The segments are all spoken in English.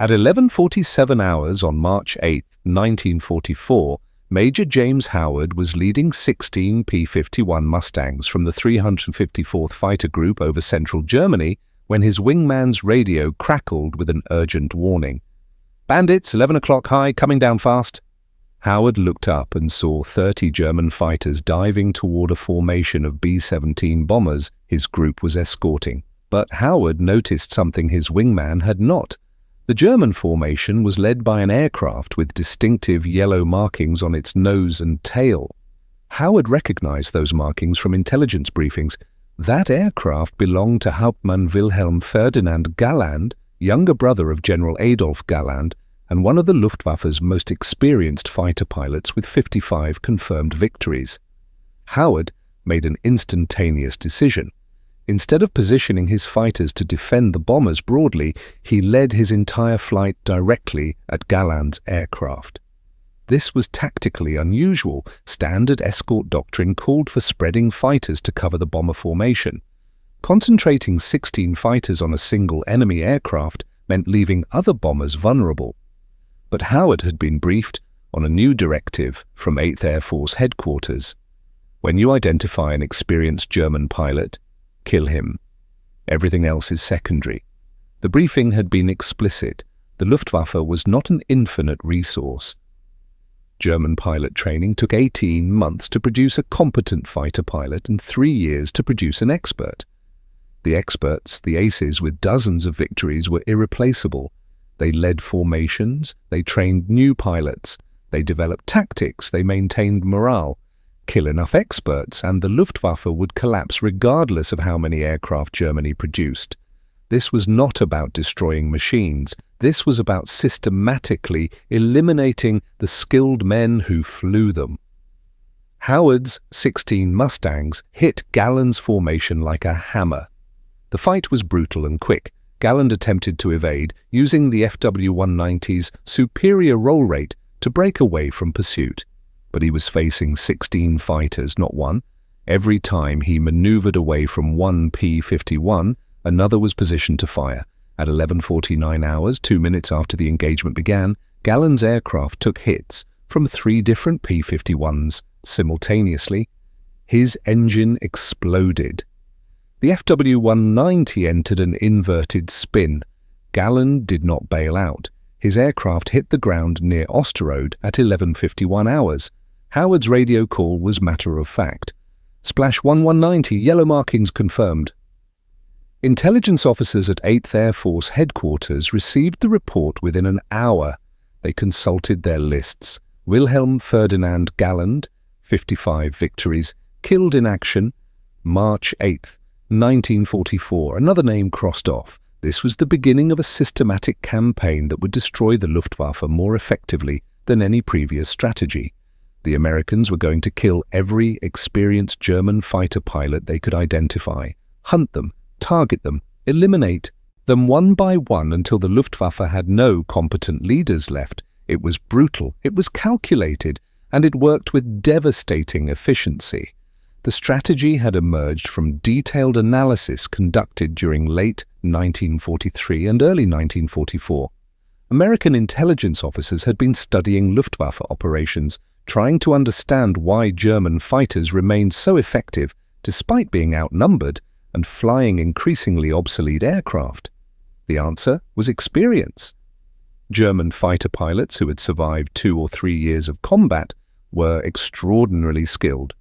At 11:47 hours on March 8, 1944, Major James Howard was leading 16 P-51 Mustangs from the 354th Fighter Group over central Germany when his wingman's radio crackled with an urgent warning. "Bandits, 11 o'clock high, coming down fast." Howard looked up and saw 30 German fighters diving toward a formation of B-17 bombers his group was escorting. But Howard noticed something his wingman had not. The German formation was led by an aircraft with distinctive yellow markings on its nose and tail. Howard recognized those markings from intelligence briefings. That aircraft belonged to Hauptmann Wilhelm Ferdinand Galland, younger brother of General Adolf Galland, and one of the Luftwaffe's most experienced fighter pilots with 55 confirmed victories. Howard made an instantaneous decision. Instead of positioning his fighters to defend the bombers broadly, he led his entire flight directly at Galland's aircraft. This was tactically unusual. Standard escort doctrine called for spreading fighters to cover the bomber formation. Concentrating 16 fighters on a single enemy aircraft meant leaving other bombers vulnerable. But Howard had been briefed on a new directive from 8th Air Force headquarters. When you identify an experienced German pilot, kill him. Everything else is secondary. The briefing had been explicit. The Luftwaffe was not an infinite resource. German pilot training took 18 months to produce a competent fighter pilot and 3 years to produce an expert. The experts, the aces with dozens of victories, were irreplaceable. They led formations, they trained new pilots, they developed tactics, they maintained morale. Kill enough experts and the Luftwaffe would collapse regardless of how many aircraft Germany produced. This was not about destroying machines. This was about systematically eliminating the skilled men who flew them. Howard's 16 Mustangs hit Galland's formation like a hammer. The fight was brutal and quick. Galland attempted to evade, using the FW-190's superior roll rate to break away from pursuit. But he was facing 16 fighters, not one. Every time he maneuvered away from one P-51, another was positioned to fire. At 11:49 hours, 2 minutes after the engagement began, Galland's aircraft took hits from 3 different P-51s simultaneously. His engine exploded. The FW-190 entered an inverted spin. Galland did not bail out. His aircraft hit the ground near Osterode at 11:51 hours. Howard's radio call was matter of fact. Splash 1190, yellow markings confirmed. Intelligence officers at 8th Air Force headquarters received the report within an hour. They consulted their lists. Wilhelm Ferdinand Galland, 55 victories, killed in action, March 8th, 1944, another name crossed off. This was the beginning of a systematic campaign that would destroy the Luftwaffe more effectively than any previous strategy. The Americans were going to kill every experienced German fighter pilot they could identify, hunt them, target them, eliminate them one by one until the Luftwaffe had no competent leaders left. It was brutal, it was calculated, and it worked with devastating efficiency. The strategy had emerged from detailed analysis conducted during late 1943 and early 1944. American intelligence officers had been studying Luftwaffe operations, trying to understand why German fighters remained so effective despite being outnumbered and flying increasingly obsolete aircraft. The answer was experience. German fighter pilots who had survived 2 or 3 years of combat were extraordinarily skilled.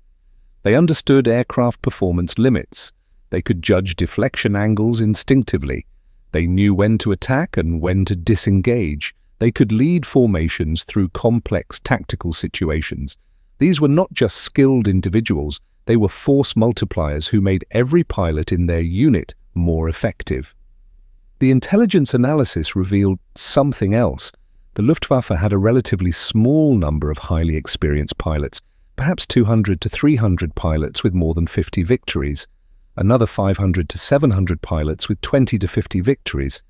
They understood aircraft performance limits. They could judge deflection angles instinctively. They knew when to attack and when to disengage. They could lead formations through complex tactical situations. These were not just skilled individuals, they were force multipliers who made every pilot in their unit more effective. The intelligence analysis revealed something else. The Luftwaffe had a relatively small number of highly experienced pilots, perhaps 200 to 300 pilots with more than 50 victories, another 500 to 700 pilots with 20 to 50 victories.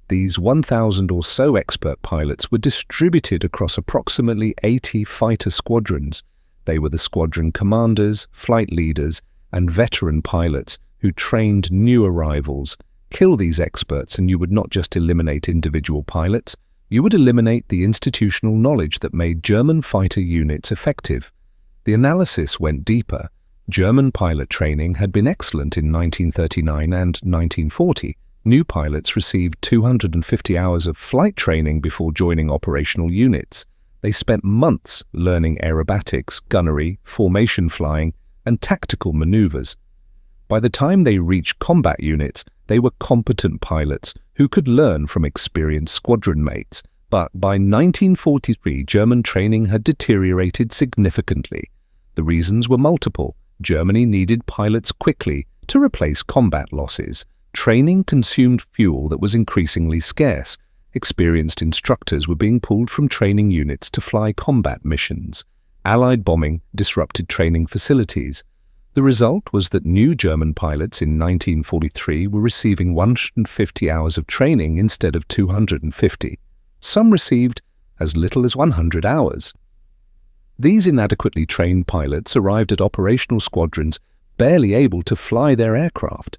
These 1,000 or so expert pilots were distributed across approximately 80 fighter squadrons. They were the squadron commanders, flight leaders, and veteran pilots who trained new arrivals, Kill these experts and you would not just eliminate individual pilots, you would eliminate the institutional knowledge that made German fighter units effective. The analysis went deeper. German pilot training had been excellent in 1939 and 1940. New pilots received 250 hours of flight training before joining operational units. They spent months learning aerobatics, gunnery, formation flying, and tactical maneuvers. By the time they reached combat units, they were competent pilots who could learn from experienced squadron mates. But by 1943, German training had deteriorated significantly. The reasons were multiple. Germany needed pilots quickly to replace combat losses. Training consumed fuel that was increasingly scarce. Experienced instructors were being pulled from training units to fly combat missions. Allied bombing disrupted training facilities. The result was that new German pilots in 1943 were receiving 150 hours of training instead of 250. Some received as little as 100 hours. These inadequately trained pilots arrived at operational squadrons barely able to fly their aircraft.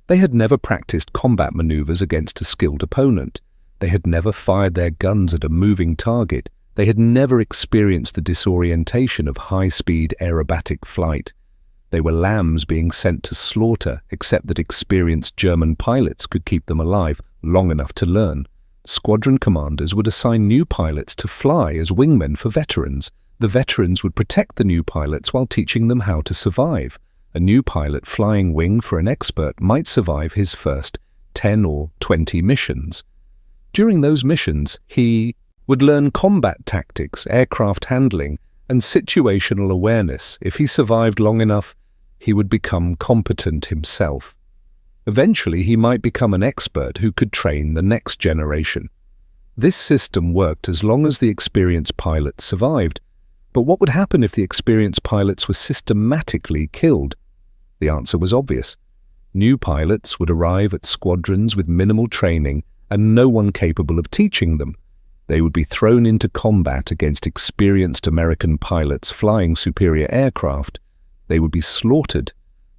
They had never practiced combat maneuvers against a skilled opponent. They had never fired their guns at a moving target. They had never experienced the disorientation of high-speed aerobatic flight. They were lambs being sent to slaughter, except that experienced German pilots could keep them alive long enough to learn. Squadron commanders would assign new pilots to fly as wingmen for veterans. The veterans would protect the new pilots while teaching them how to survive. A new pilot flying wing for an expert might survive his first 10 or 20 missions. During those missions, he would learn combat tactics, aircraft handling, and situational awareness. If he survived long enough, he would become competent himself. Eventually, he might become an expert who could train the next generation. This system worked as long as the experienced pilots survived. But what would happen if the experienced pilots were systematically killed? The answer was obvious. New pilots would arrive at squadrons with minimal training and no one capable of teaching them. They would be thrown into combat against experienced American pilots flying superior aircraft. They would be slaughtered.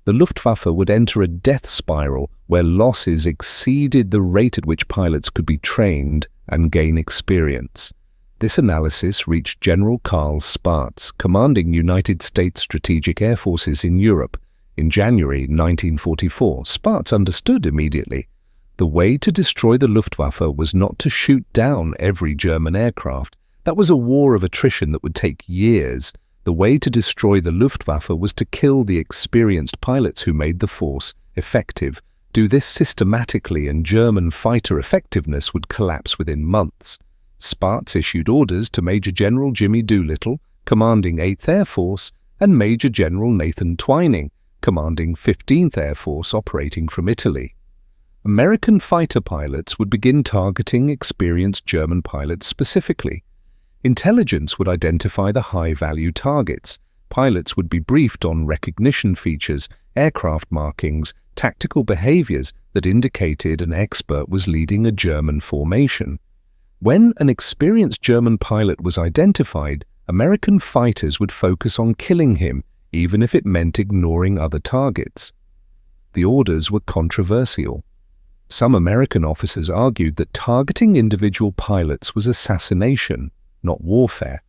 The Luftwaffe would enter a death spiral where losses exceeded the rate at which pilots could be trained and gain experience. This analysis reached General Karl Spaatz, commanding United States Strategic Air Forces in Europe. In January 1944, Spaatz understood immediately. The way to destroy the Luftwaffe was not to shoot down every German aircraft. That was a war of attrition that would take years. The way to destroy the Luftwaffe was to kill the experienced pilots who made the force effective. Do this systematically and German fighter effectiveness would collapse within months. Spaatz issued orders to Major General Jimmy Doolittle, commanding 8th Air Force, and Major General Nathan Twining, commanding 15th Air Force operating from Italy. American fighter pilots would begin targeting experienced German pilots specifically. Intelligence would identify the high-value targets. Pilots would be briefed on recognition features, aircraft markings, tactical behaviors that indicated an expert was leading a German formation. When an experienced German pilot was identified, American fighters would focus on killing him, even if it meant ignoring other targets. The orders were controversial. Some American officers argued that targeting individual pilots was assassination, not warfare.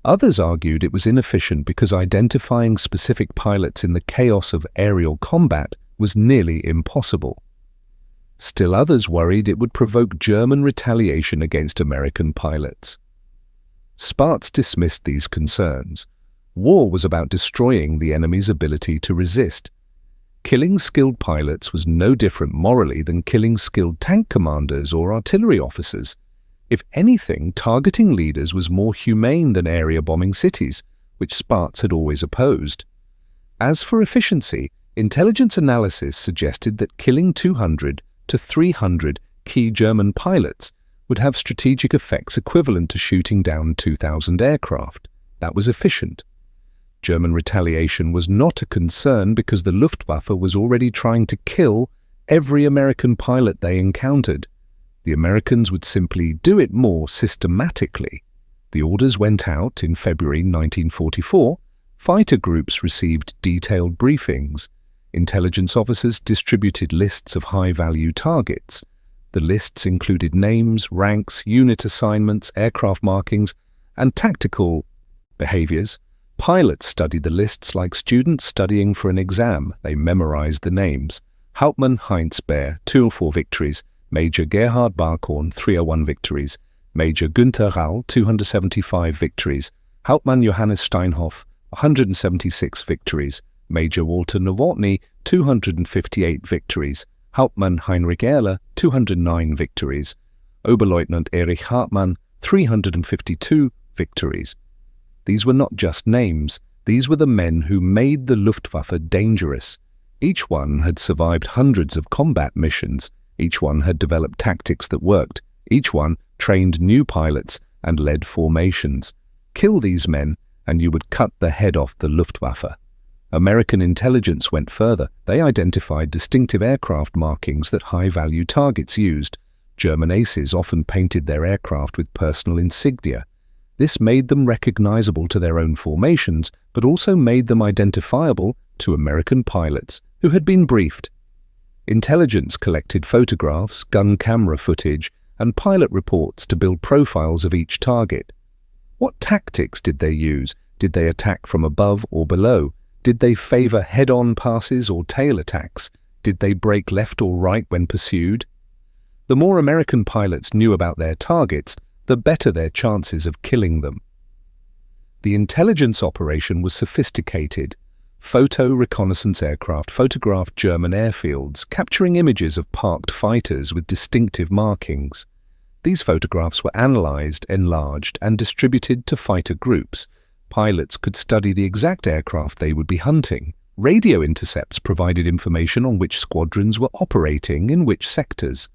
Others argued it was inefficient because identifying specific pilots in the chaos of aerial combat was nearly impossible. Still others worried it would provoke German retaliation against American pilots. Spaatz dismissed these concerns. War was about destroying the enemy's ability to resist. Killing skilled pilots was no different morally than killing skilled tank commanders or artillery officers. If anything, targeting leaders was more humane than area bombing cities, which Spaatz had always opposed. As for efficiency, intelligence analysis suggested that killing 200 to 300 key German pilots would have strategic effects equivalent to shooting down 2,000 aircraft. That was efficient. German retaliation was not a concern because the Luftwaffe was already trying to kill every American pilot they encountered. The Americans would simply do it more systematically. The orders went out in February 1944. Fighter groups received detailed briefings. Intelligence officers distributed lists of high-value targets. The lists included names, ranks, unit assignments, aircraft markings, and tactical behaviors. Pilots studied the lists like students studying for an exam. They memorized the names. Hauptmann Heinz Baer, 204 victories. Major Gerhard Barkhorn, 301 victories. Major Günther Rall, 275 victories. Hauptmann Johannes Steinhoff, 176 victories. Major Walter Nowotny, 258 victories. Hauptmann Heinrich Ehrler, 209 victories. Oberleutnant Erich Hartmann, 352 victories. These were not just names, these were the men who made the Luftwaffe dangerous. Each one had survived hundreds of combat missions, each one had developed tactics that worked, each one trained new pilots and led formations. Kill these men and you would cut the head off the Luftwaffe. American intelligence went further. They identified distinctive aircraft markings that high-value targets used. German aces often painted their aircraft with personal insignia. This made them recognizable to their own formations, but also made them identifiable to American pilots who had been briefed. Intelligence collected photographs, gun camera footage, and pilot reports to build profiles of each target. What tactics did they use? Did they attack from above or below? Did they favor head-on passes or tail attacks? Did they break left or right when pursued? The more American pilots knew about their targets, the better their chances of killing them. The intelligence operation was sophisticated. Photo reconnaissance aircraft photographed German airfields, capturing images of parked fighters with distinctive markings. These photographs were analyzed, enlarged, and distributed to fighter groups. Pilots could study the exact aircraft they would be hunting. Radio intercepts provided information on which squadrons were operating in which sectors.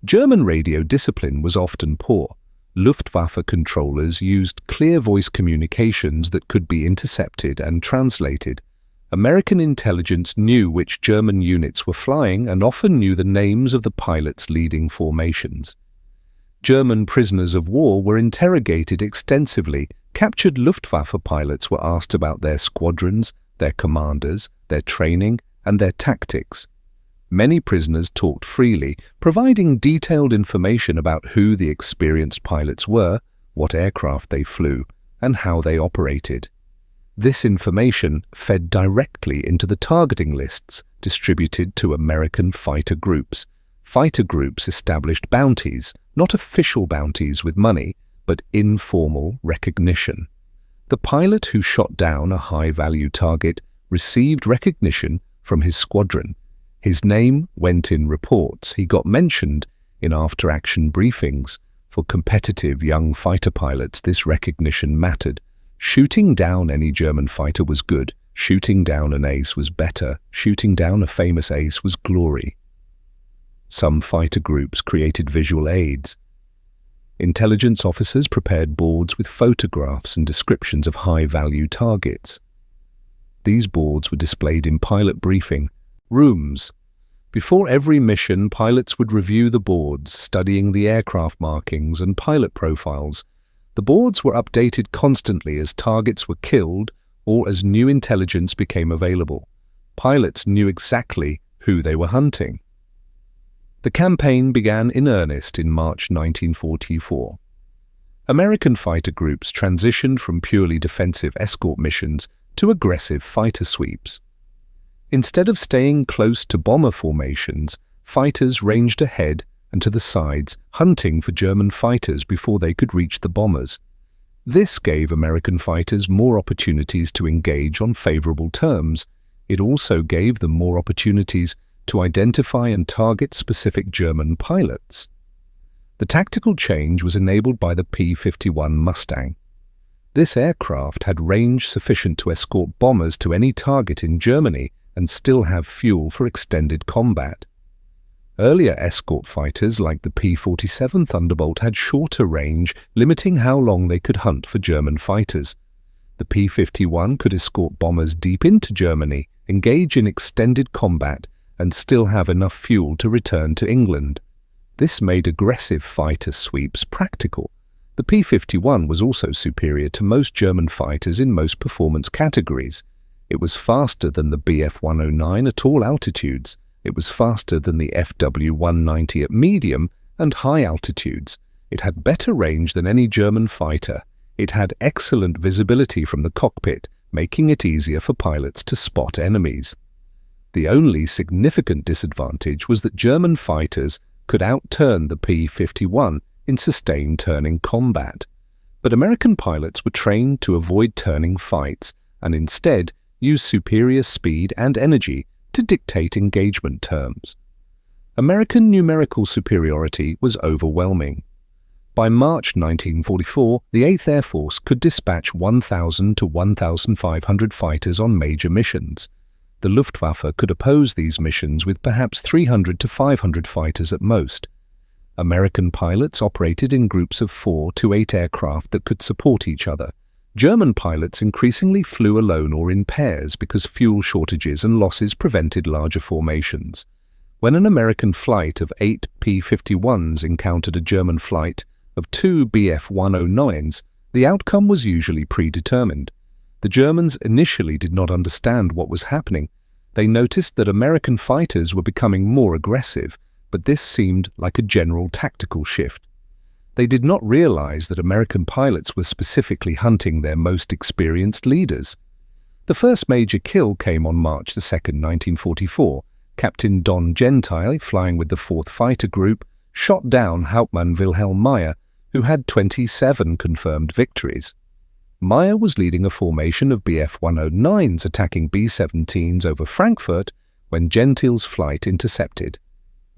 German radio discipline was often poor. Luftwaffe controllers used clear voice communications that could be intercepted and translated. American intelligence knew which German units were flying and often knew the names of the pilots leading formations. German prisoners of war were interrogated extensively. Captured Luftwaffe pilots were asked about their squadrons, their commanders, their training, and their tactics. Many prisoners talked freely, providing detailed information about who the experienced pilots were, what aircraft they flew, and how they operated. This information fed directly into the targeting lists distributed to American fighter groups. Fighter groups established bounties, not official bounties with money, but informal recognition. The pilot who shot down a high-value target received recognition from his squadron. His name went in reports. He got mentioned in after-action briefings. For competitive young fighter pilots, this recognition mattered. Shooting down any German fighter was good. Shooting down an ace was better. Shooting down a famous ace was glory. Some fighter groups created visual aids. Intelligence officers prepared boards with photographs and descriptions of high-value targets. These boards were displayed in pilot briefing rooms. Before every mission, pilots would review the boards, studying the aircraft markings and pilot profiles. The boards were updated constantly as targets were killed or as new intelligence became available. Pilots knew exactly who they were hunting. The campaign began in earnest in March 1944. American fighter groups transitioned from purely defensive escort missions to aggressive fighter sweeps. Instead of staying close to bomber formations, fighters ranged ahead and to the sides, hunting for German fighters before they could reach the bombers. This gave American fighters more opportunities to engage on favorable terms. It also gave them more opportunities to identify and target specific German pilots. The tactical change was enabled by the P-51 Mustang. This aircraft had range sufficient to escort bombers to any target in Germany and still have fuel for extended combat. Earlier escort fighters like the P-47 Thunderbolt had shorter range, limiting how long they could hunt for German fighters. The P-51 could escort bombers deep into Germany, engage in extended combat, and still have enough fuel to return to England. This made aggressive fighter sweeps practical. The P-51 was also superior to most German fighters in most performance categories. It was faster than the Bf-109 at all altitudes. It was faster than the FW-190 at medium and high altitudes. It had better range than any German fighter. It had excellent visibility from the cockpit, making it easier for pilots to spot enemies. The only significant disadvantage was that German fighters could outturn the P-51 in sustained turning combat. But American pilots were trained to avoid turning fights and instead use superior speed and energy to dictate engagement terms. American numerical superiority was overwhelming. By March 1944, the 8th Air Force could dispatch 1,000 to 1,500 fighters on major missions. The Luftwaffe could oppose these missions with perhaps 300 to 500 fighters at most. American pilots operated in groups of 4 to 8 aircraft that could support each other. German pilots increasingly flew alone or in pairs because fuel shortages and losses prevented larger formations. When an American flight of 8 P-51s encountered a German flight of 2 Bf-109s, the outcome was usually predetermined. The Germans initially did not understand what was happening. They noticed that American fighters were becoming more aggressive, but this seemed like a general tactical shift. They did not realize that American pilots were specifically hunting their most experienced leaders. The first major kill came on March 2, 1944. Captain Don Gentile, flying with the 4th Fighter Group, shot down Hauptmann Wilhelm Meyer, who had 27 confirmed victories. Meyer was leading a formation of Bf-109s attacking B-17s over Frankfurt when Gentile's flight intercepted.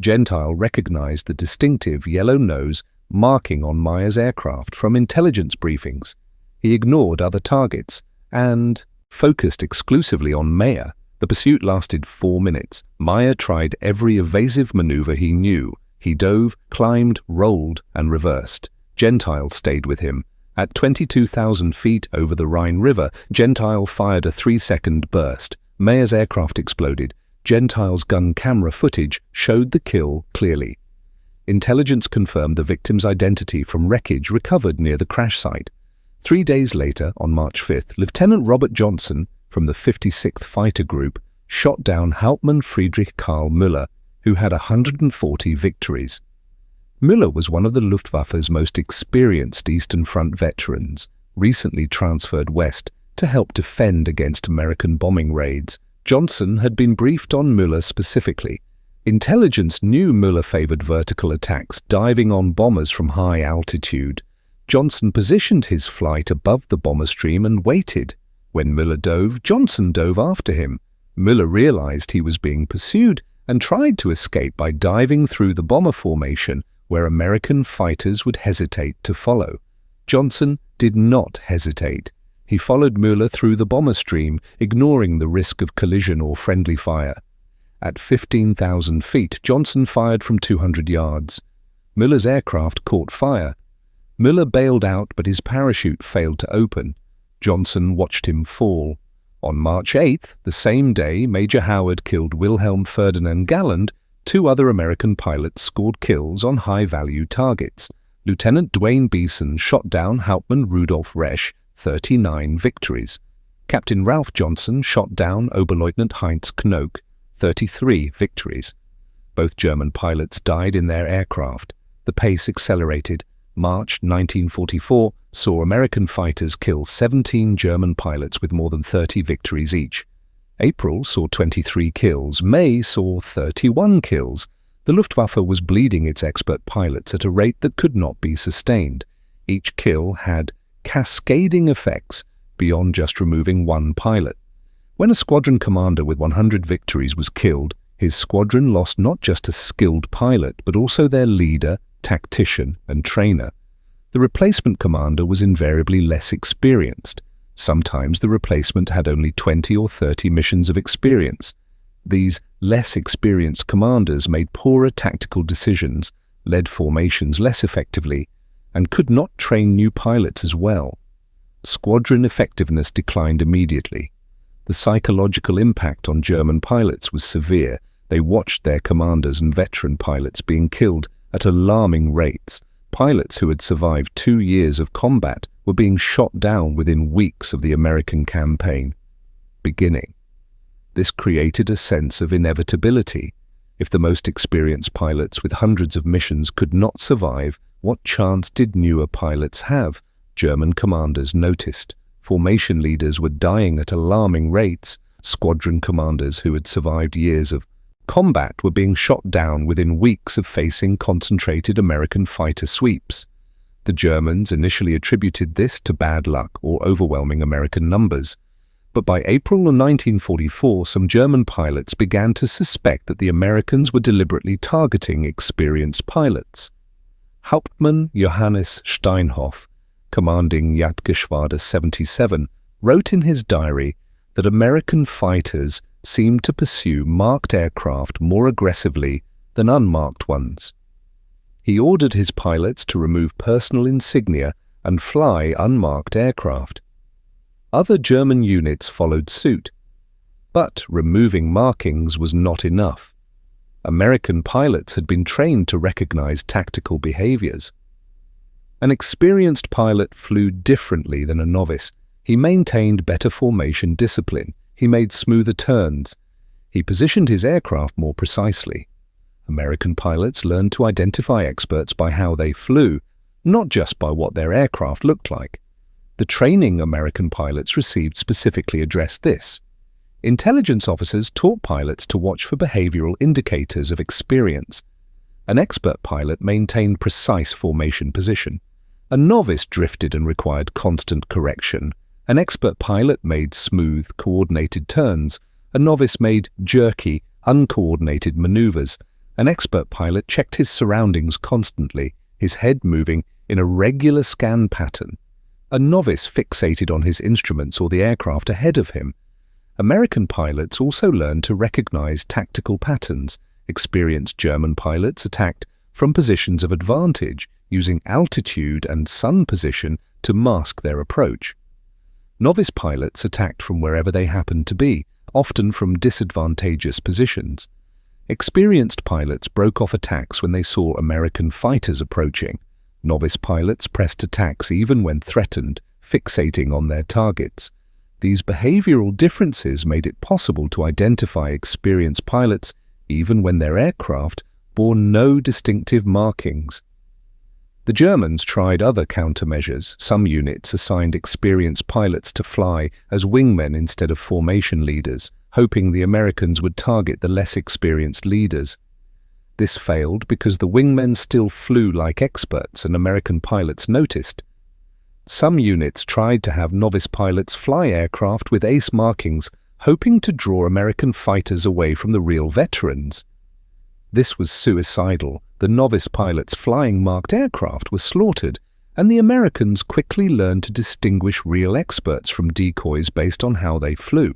Gentile recognized the distinctive yellow nose marking on Meyer's aircraft from intelligence briefings. He ignored other targets and focused exclusively on Meyer. The pursuit lasted 4 minutes. Meyer tried every evasive maneuver he knew. He dove, climbed, rolled, and reversed. Gentile stayed with him. At 22,000 feet over the Rhine River, Gentile fired a 3-second burst. Meyer's aircraft exploded. Gentile's gun camera footage showed the kill clearly. Intelligence confirmed the victim's identity from wreckage recovered near the crash site. 3 days later, on March 5th, Lieutenant Robert Johnson from the 56th Fighter Group shot down Hauptmann Friedrich Karl Müller, who had 140 victories. Müller was one of the Luftwaffe's most experienced Eastern Front veterans, recently transferred west to help defend against American bombing raids. Johnson had been briefed on Müller specifically. Intelligence knew Müller favored vertical attacks, diving on bombers from high altitude. Johnson positioned his flight above the bomber stream and waited. When Müller dove, Johnson dove after him. Müller realized he was being pursued and tried to escape by diving through the bomber formation where American fighters would hesitate to follow. Johnson did not hesitate. He followed Müller through the bomber stream, ignoring the risk of collision or friendly fire. At 15,000 feet, Johnson fired from 200 yards. Müller's aircraft caught fire. Müller bailed out, but his parachute failed to open. Johnson watched him fall. On March 8th, the same day Major Howard killed Wilhelm Ferdinand Galland, 2 other American pilots scored kills on high-value targets. Lieutenant Dwayne Beeson shot down Hauptmann Rudolf Resch, 39 victories. Captain Ralph Johnson shot down Oberleutnant Heinz Knoke, 33 victories. Both German pilots died in their aircraft. The pace accelerated. March 1944 saw American fighters kill 17 German pilots with more than 30 victories each. April saw 23 kills. May saw 31 kills. The Luftwaffe was bleeding its expert pilots at a rate that could not be sustained. Each kill had cascading effects beyond just removing one pilot. When a squadron commander with 100 victories was killed, his squadron lost not just a skilled pilot, but also their leader, tactician, and trainer. The replacement commander was invariably less experienced. Sometimes the replacement had only 20 or 30 missions of experience. These less experienced commanders made poorer tactical decisions, led formations less effectively, and could not train new pilots as well. Squadron effectiveness declined immediately. The psychological impact on German pilots was severe. They watched their commanders and veteran pilots being killed at alarming rates. Pilots who had survived 2 years of combat were being shot down within weeks of the American campaign. beginning. This created a sense of inevitability. If the most experienced pilots with hundreds of missions could not survive, what chance did newer pilots have? German commanders noticed. Formation leaders were dying at alarming rates. Squadron commanders who had survived years of combat were being shot down within weeks of facing concentrated American fighter sweeps. The Germans initially attributed this to bad luck or overwhelming American numbers. But by April of 1944, some German pilots began to suspect that the Americans were deliberately targeting experienced pilots. Hauptmann Johannes Steinhoff, commanding Jagdgeschwader 77, wrote in his diary that American fighters seemed to pursue marked aircraft more aggressively than unmarked ones. He ordered his pilots to remove personal insignia and fly unmarked aircraft. Other German units followed suit, but removing markings was not enough. American pilots had been trained to recognize tactical behaviors. An experienced pilot flew differently than a novice. He maintained better formation discipline. He made smoother turns. He positioned his aircraft more precisely. American pilots learned to identify experts by how they flew, not just by what their aircraft looked like. The training American pilots received specifically addressed this. Intelligence officers taught pilots to watch for behavioral indicators of experience. An expert pilot maintained precise formation position. A novice drifted and required constant correction. An expert pilot made smooth, coordinated turns. A novice made jerky, uncoordinated maneuvers. An expert pilot checked his surroundings constantly, his head moving in a regular scan pattern. A novice fixated on his instruments or the aircraft ahead of him. American pilots also learned to recognize tactical patterns. Experienced German pilots attacked from positions of advantage, using altitude and sun position to mask their approach. Novice pilots attacked from wherever they happened to be, often from disadvantageous positions. Experienced pilots broke off attacks when they saw American fighters approaching. Novice pilots pressed attacks even when threatened, fixating on their targets. These behavioral differences made it possible to identify experienced pilots even when their aircraft bore no distinctive markings. The Germans tried other countermeasures. Some units assigned experienced pilots to fly as wingmen instead of formation leaders, hoping the Americans would target the less experienced leaders. This failed because the wingmen still flew like experts and American pilots noticed. Some units tried to have novice pilots fly aircraft with ace markings, hoping to draw American fighters away from the real veterans. This was suicidal. The novice pilots flying marked aircraft were slaughtered, and the Americans quickly learned to distinguish real experts from decoys based on how they flew.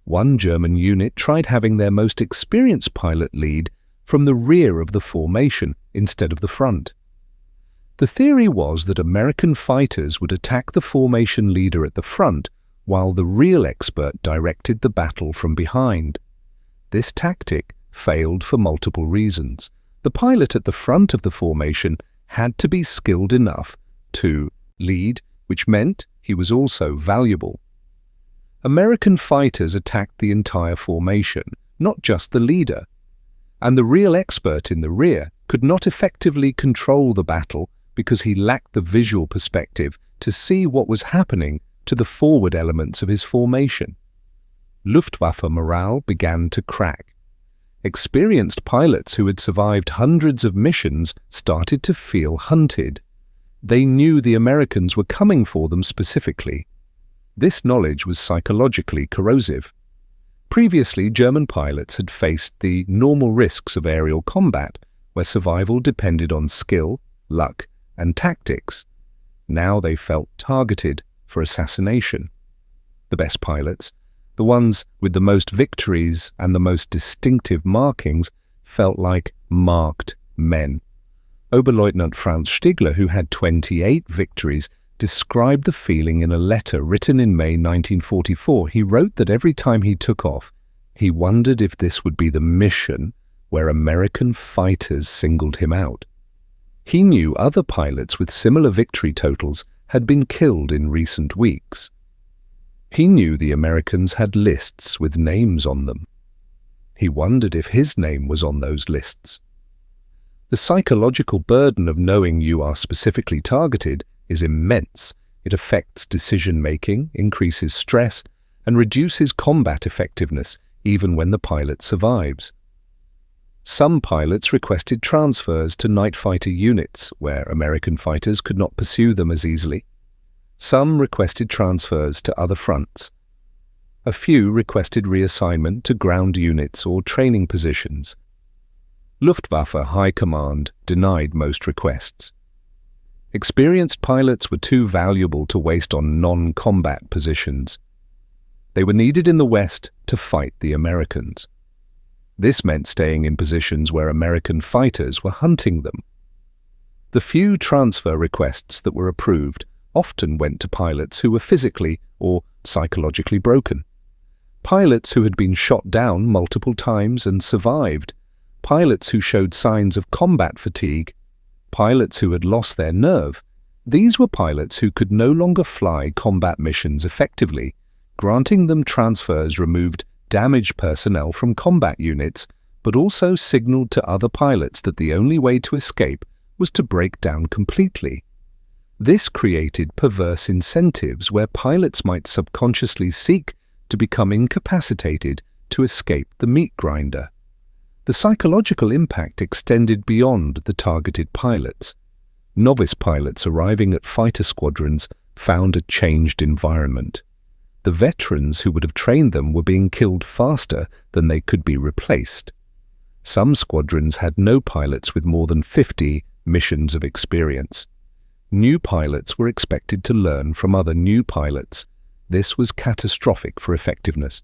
One German unit tried having their most experienced pilot lead from the rear of the formation instead of the front. The theory was that American fighters would attack the formation leader at the front while the real expert directed the battle from behind. This tactic failed for multiple reasons. The pilot at the front of the formation had to be skilled enough to lead, which meant he was also valuable. American fighters attacked the entire formation, not just the leader. And the real expert in the rear could not effectively control the battle because he lacked the visual perspective to see what was happening to the forward elements of his formation. Luftwaffe morale began to crack. Experienced pilots who had survived hundreds of missions started to feel hunted. They knew the Americans were coming for them specifically. This knowledge was psychologically corrosive. Previously, German pilots had faced the normal risks of aerial combat, where survival depended on skill, luck, and tactics. Now they felt targeted for assassination. The best pilots, the ones with the most victories and the most distinctive markings, felt like marked men. Oberleutnant Franz Stigler, who had 28 victories, described the feeling in a letter written in May 1944. He wrote that every time he took off, he wondered if this would be the mission where American fighters singled him out. He knew other pilots with similar victory totals had been killed in recent weeks. He knew the Americans had lists with names on them. He wondered if his name was on those lists. The psychological burden of knowing you are specifically targeted is immense. It affects decision-making, increases stress, and reduces combat effectiveness, even when the pilot survives. Some pilots requested transfers to night fighter units, where American fighters could not pursue them as easily. Some requested transfers to other fronts. A few requested reassignment to ground units or training positions. Luftwaffe High Command denied most requests. Experienced pilots were too valuable to waste on non-combat positions. They were needed in the West to fight the Americans. This meant staying in positions where American fighters were hunting them. The few transfer requests that were approved often went to pilots who were physically or psychologically broken. Pilots who had been shot down multiple times and survived. Pilots who showed signs of combat fatigue. Pilots who had lost their nerve. These were pilots who could no longer fly combat missions effectively. Granting them transfers removed damaged personnel from combat units, but also signaled to other pilots that the only way to escape was to break down completely. This created perverse incentives where pilots might subconsciously seek to become incapacitated to escape the meat grinder. The psychological impact extended beyond the targeted pilots. Novice pilots arriving at fighter squadrons found a changed environment. The veterans who would have trained them were being killed faster than they could be replaced. Some squadrons had no pilots with more than 50 missions of experience. New pilots were expected to learn from other new pilots. This was catastrophic for effectiveness.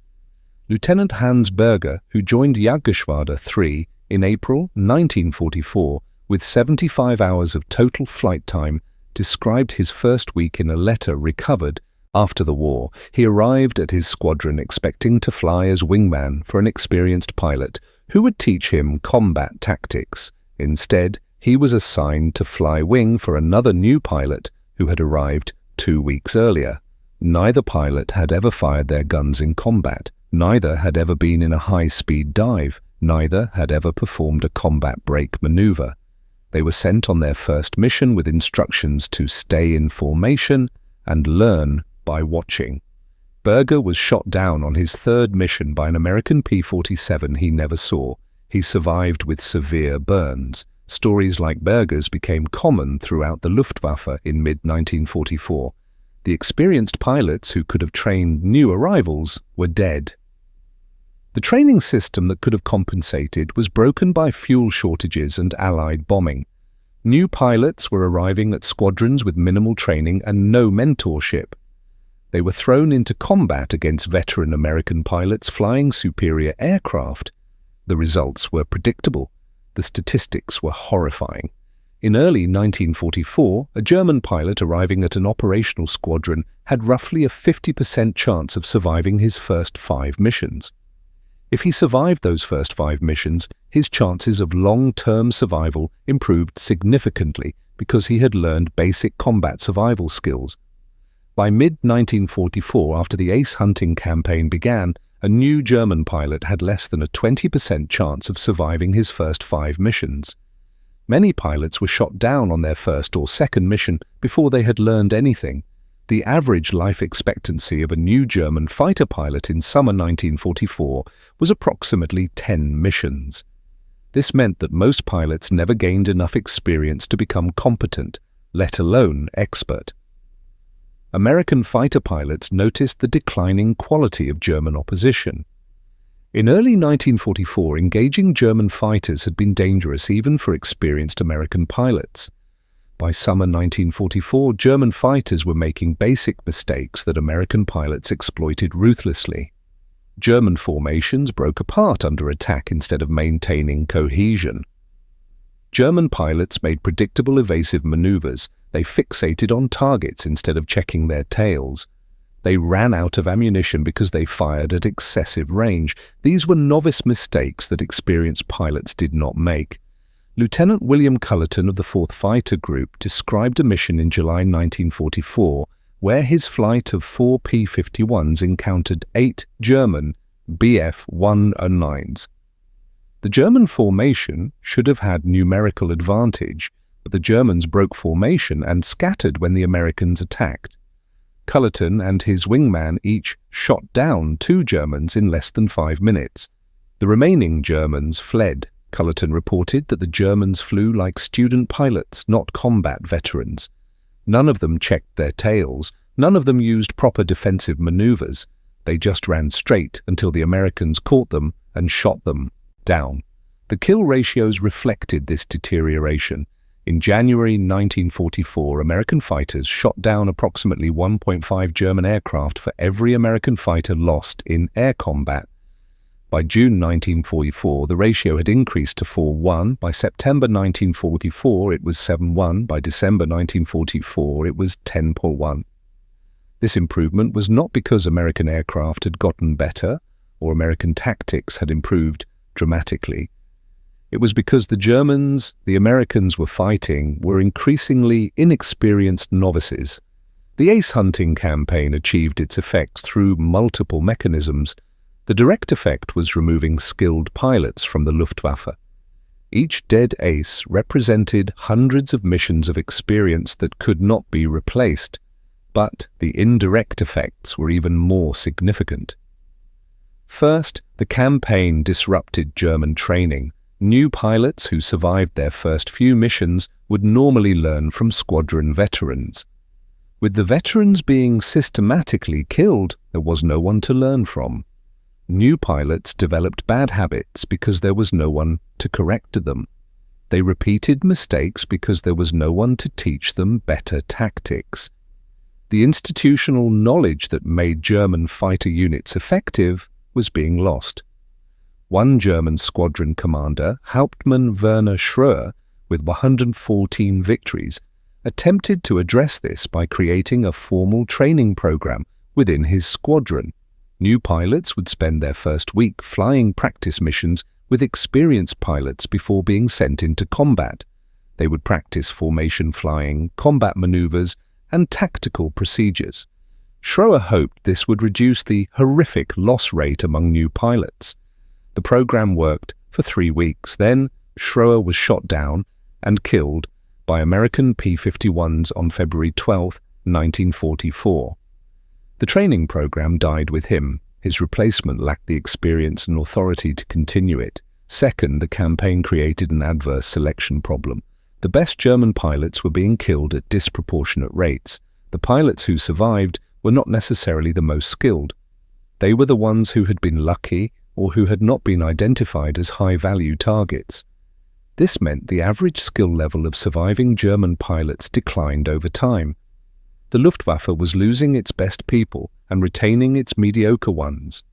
Lieutenant Hans Berger, who joined Jagdgeschwader 3 in April 1944 with 75 hours of total flight time, described his first week in a letter recovered after the war. He arrived at his squadron expecting to fly as wingman for an experienced pilot who would teach him combat tactics. Instead, he was assigned to fly wing for another new pilot who had arrived 2 weeks earlier. Neither pilot had ever fired their guns in combat. Neither had ever been in a high-speed dive. Neither had ever performed a combat break maneuver. They were sent on their first mission with instructions to stay in formation and learn by watching. Berger was shot down on his third mission by an American P-47 he never saw. He survived with severe burns. Stories like Berger's became common throughout the Luftwaffe in mid-1944. The experienced pilots who could have trained new arrivals were dead. The training system that could have compensated was broken by fuel shortages and Allied bombing. New pilots were arriving at squadrons with minimal training and no mentorship. They were thrown into combat against veteran American pilots flying superior aircraft. The results were predictable. The statistics were horrifying. In early 1944, a German pilot arriving at an operational squadron had roughly a 50% chance of surviving his first 5 missions. If he survived those first 5 missions, his chances of long-term survival improved significantly because he had learned basic combat survival skills. By mid-1944, after the ace hunting campaign began, a new German pilot had less than a 20% chance of surviving his first 5 missions. Many pilots were shot down on their first or second mission before they had learned anything. The average life expectancy of a new German fighter pilot in summer 1944 was approximately 10 missions. This meant that most pilots never gained enough experience to become competent, let alone expert. American fighter pilots noticed the declining quality of German opposition. In early 1944, engaging German fighters had been dangerous even for experienced American pilots. By summer 1944, German fighters were making basic mistakes that American pilots exploited ruthlessly. German formations broke apart under attack instead of maintaining cohesion. German pilots made predictable evasive maneuvers. They fixated on targets instead of checking their tails. They ran out of ammunition because they fired at excessive range. These were novice mistakes that experienced pilots did not make. Lieutenant William Cullerton of the 4th Fighter Group described a mission in July 1944 where his flight of 4 P-51s encountered 8 German Bf-109s. The German formation should have had numerical advantage, but the Germans broke formation and scattered when the Americans attacked. Cullerton and his wingman each shot down 2 Germans in less than 5 minutes. The remaining Germans fled. Cullerton reported that the Germans flew like student pilots, not combat veterans. None of them checked their tails. None of them used proper defensive maneuvers. They just ran straight until the Americans caught them and shot them down. The kill ratios reflected this deterioration. In January 1944, American fighters shot down approximately 1.5 German aircraft for every American fighter lost in air combat. By June 1944, the ratio had increased to 4:1. By September 1944, it was 7:1. By December 1944, it was 10:1. This improvement was not because American aircraft had gotten better or American tactics had improved dramatically. It was because the Americans were fighting, were increasingly inexperienced novices. The ace hunting campaign achieved its effects through multiple mechanisms. The direct effect was removing skilled pilots from the Luftwaffe. Each dead ace represented hundreds of missions of experience that could not be replaced, but the indirect effects were even more significant. First, the campaign disrupted German training. New pilots who survived their first few missions would normally learn from squadron veterans. With the veterans being systematically killed, there was no one to learn from. New pilots developed bad habits because there was no one to correct them. They repeated mistakes because there was no one to teach them better tactics. The institutional knowledge that made German fighter units effective was being lost. One German squadron commander, Hauptmann Werner Schröer, with 114 victories, attempted to address this by creating a formal training program within his squadron. New pilots would spend their first week flying practice missions with experienced pilots before being sent into combat. They would practice formation flying, combat maneuvers, and tactical procedures. Schröer hoped this would reduce the horrific loss rate among new pilots. The program worked for 3 weeks. Then Schröer was shot down and killed by American P-51s on February 12, 1944. The training program died with him. His replacement lacked the experience and authority to continue it. Second, the campaign created an adverse selection problem. The best German pilots were being killed at disproportionate rates. The pilots who survived were not necessarily the most skilled. They were the ones who had been lucky or who had not been identified as high-value targets. This meant the average skill level of surviving German pilots declined over time. The Luftwaffe was losing its best people and retaining its mediocre ones.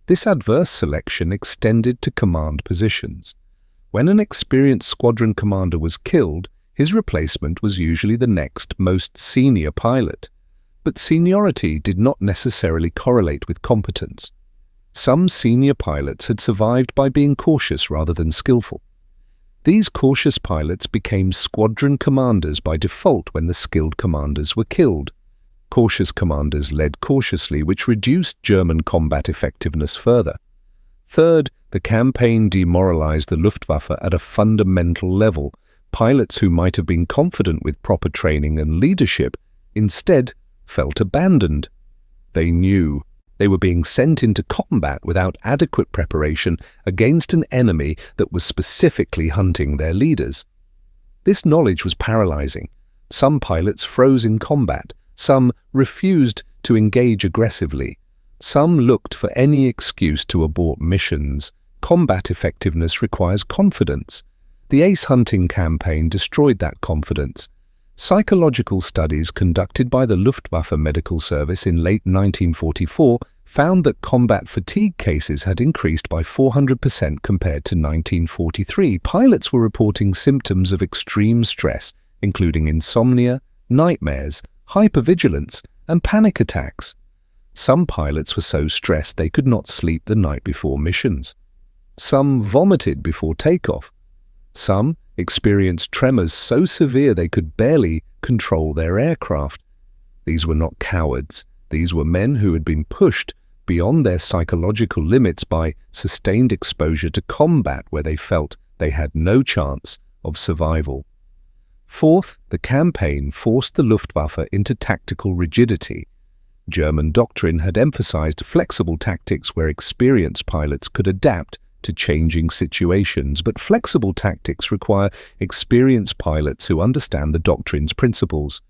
This adverse selection extended to command positions. When an experienced squadron commander was killed, his replacement was usually the next most senior pilot. But seniority did not necessarily correlate with competence. Some senior pilots had survived by being cautious rather than skillful. These cautious pilots became squadron commanders by default when the skilled commanders were killed. Cautious commanders led cautiously, which reduced German combat effectiveness further. Third, the campaign demoralized the Luftwaffe at a fundamental level. Pilots who might have been confident with proper training and leadership instead felt abandoned. They knew they were being sent into combat without adequate preparation against an enemy that was specifically hunting their leaders. This knowledge was paralyzing. Some pilots froze in combat. Some refused to engage aggressively. Some looked for any excuse to abort missions. Combat effectiveness requires confidence. The ace hunting campaign destroyed that confidence. Psychological studies conducted by the Luftwaffe Medical Service in late 1944 found that combat fatigue cases had increased by 400% compared to 1943. Pilots were reporting symptoms of extreme stress, including insomnia, nightmares, hypervigilance, and panic attacks. Some pilots were so stressed they could not sleep the night before missions. Some vomited before takeoff. Some experienced tremors so severe they could barely control their aircraft. These were not cowards. These were men who had been pushed beyond their psychological limits by sustained exposure to combat where they felt they had no chance of survival. Fourth, the campaign forced the Luftwaffe into tactical rigidity. German doctrine had emphasized flexible tactics where experienced pilots could adapt to changing situations, but flexible tactics require experienced pilots who understand the doctrine's principles.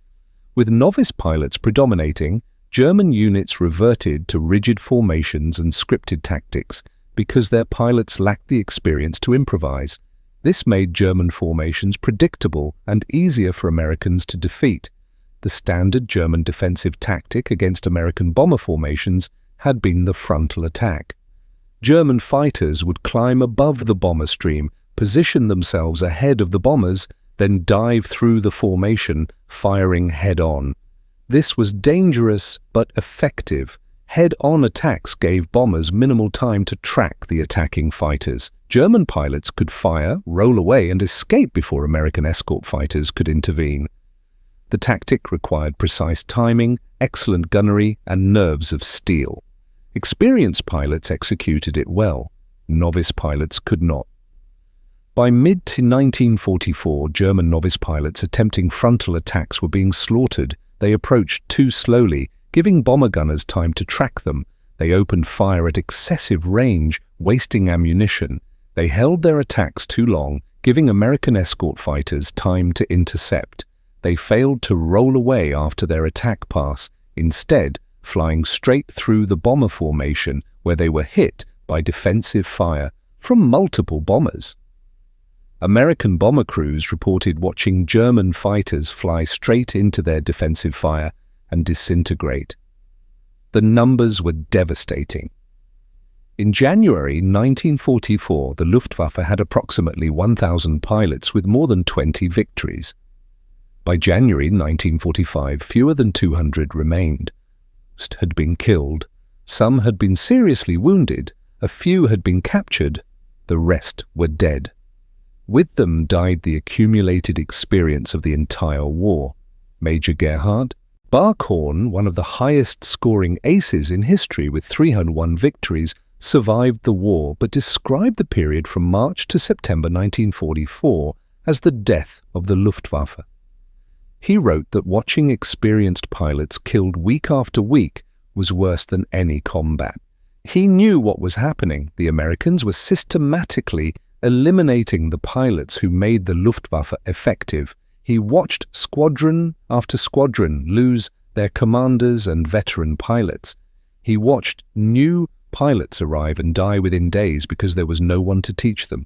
With novice pilots predominating, German units reverted to rigid formations and scripted tactics because their pilots lacked the experience to improvise. This made German formations predictable and easier for Americans to defeat. The standard German defensive tactic against American bomber formations had been the frontal attack. German fighters would climb above the bomber stream, position themselves ahead of the bombers, then dive through the formation, firing head-on. This was dangerous but effective. Head-on attacks gave bombers minimal time to track the attacking fighters. German pilots could fire, roll away, and escape before American escort fighters could intervene. The tactic required precise timing, excellent gunnery, and nerves of steel. Experienced pilots executed it well. Novice pilots could not. By mid-1944, German novice pilots attempting frontal attacks were being slaughtered. They approached too slowly, giving bomber gunners time to track them. They opened fire at excessive range, wasting ammunition. They held their attacks too long, giving American escort fighters time to intercept. They failed to roll away after their attack pass, instead flying straight through the bomber formation where they were hit by defensive fire from multiple bombers. American bomber crews reported watching German fighters fly straight into their defensive fire and disintegrate. The numbers were devastating. In January 1944, the Luftwaffe had approximately 1,000 pilots with more than 20 victories. By January 1945, fewer than 200 remained. Most had been killed, some had been seriously wounded, a few had been captured, the rest were dead. With them died the accumulated experience of the entire war. Major Gerhard Barkhorn, one of the highest-scoring aces in history with 301 victories, survived the war but described the period from March to September 1944 as the death of the Luftwaffe. He wrote that watching experienced pilots killed week after week was worse than any combat. He knew what was happening. The Americans were systematically eliminating the pilots who made the Luftwaffe effective. He watched squadron after squadron lose their commanders and veteran pilots. He watched new pilots arrive and die within days because there was no one to teach them.